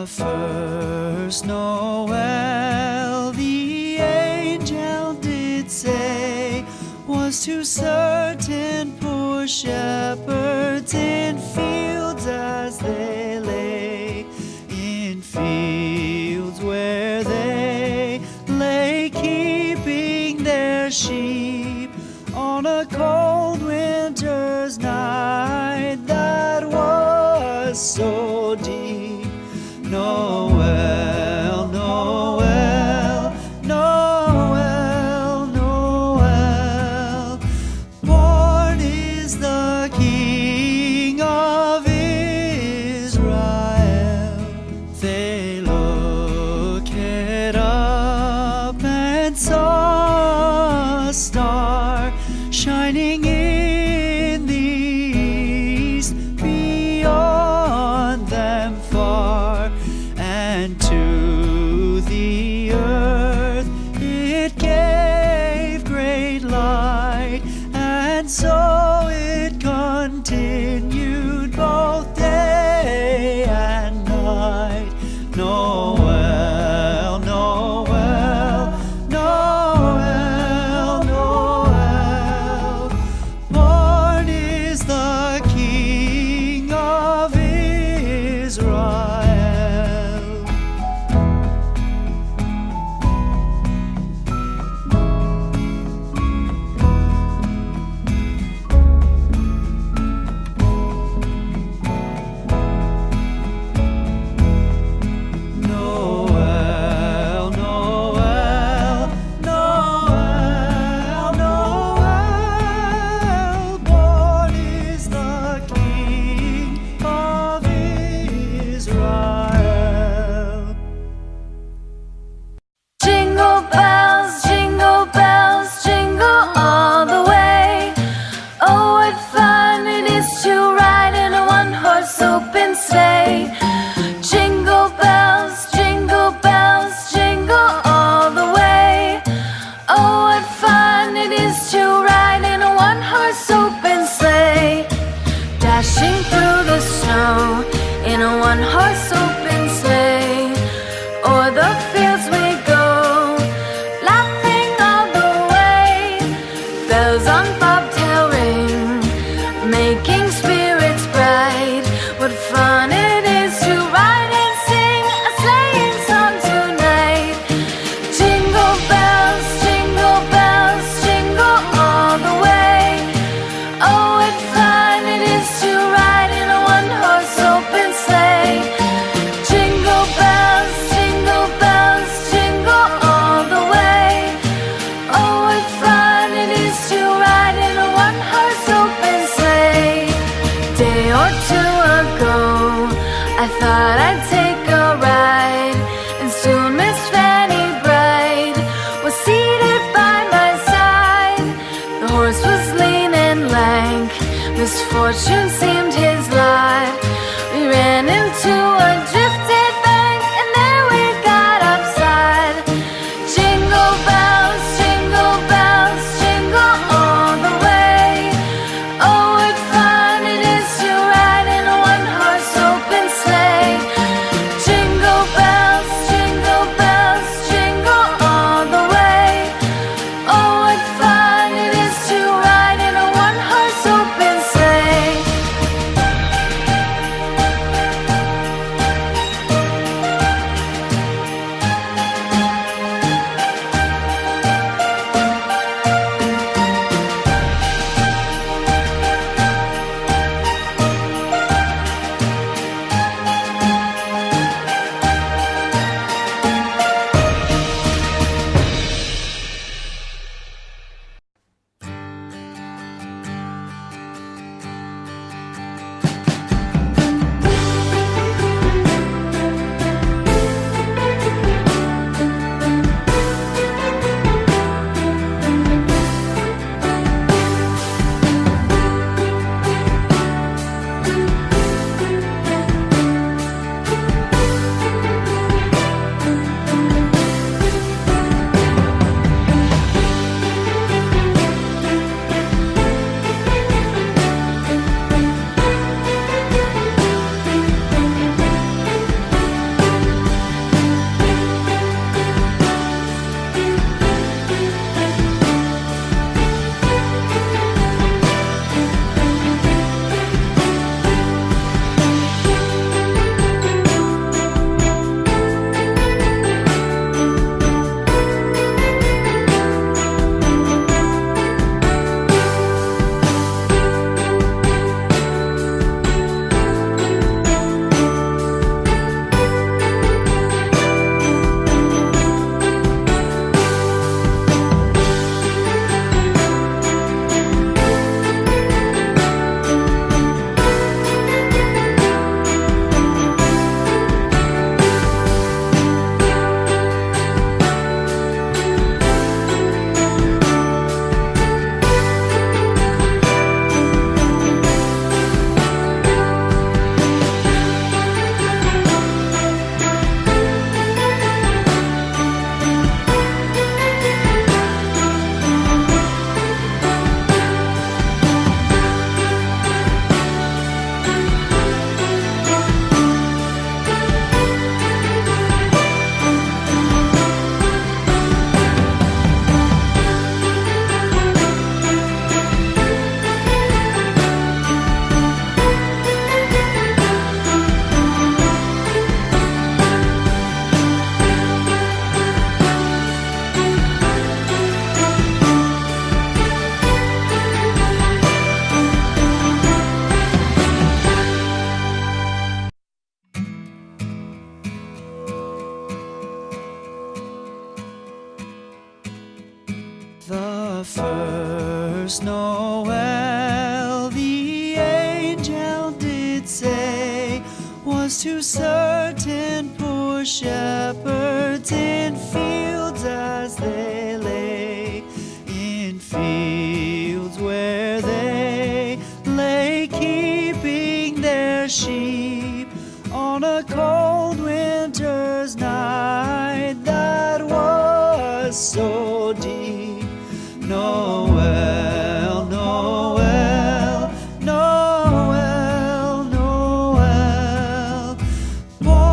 The first Noel, the angel did say, was to certain poor shepherds in fields as they lay, in fields where they lay keeping their sheep on a cold winter's night that was so deep. Noel, Noel, Noel, Noel, born is the King of Israel. They looked up and saw a star shining in the east beyond them far. And to the earth it gave great light, and so it continued both day and night. Noel, Noel, Noel, Noel, born is the King of Israel. Noel, Noel, Noel, Noel, born is the King of Israel. Jingle bells, jingle all the way. Oh, what fun it is to ride in a one-horse open sleigh. Jingle bells, jingle all the way. Oh, what fun it is to ride in a one-horse open sleigh. Dashing through the snow in a one-horse open sleigh. O'er the fields we go, laughing all the way. Bells on bobtail ring, making spirits bright. What fun it is to ride and sing a sleighing song tonight. Jingle bells, jingle all the way. Oh, what fun it is to ride in a one-horse open sleigh. Jingle bells, jingle all the way. Oh, what fun it is to ride in a one-horse open sleigh. Day or two ago, I thought I'd take a ride, and soon Miss Fanny Bright was seated by my side. The horse was lean and lank, misfortune seemed his lot. We ran into a drifted bank, and there we got upside. Jingle bells, jingle all the way. Oh, what fun it is to ride in a one-horse open sleigh. Jingle bells, jingle all the way. Oh, what fun it is to ride in a one-horse open sleigh. first Noel, the angel did say, was to certain poor shepherds in fields as they lay, in fields where they lay keeping their sheep on a cold winter's night that was so deep. Noel.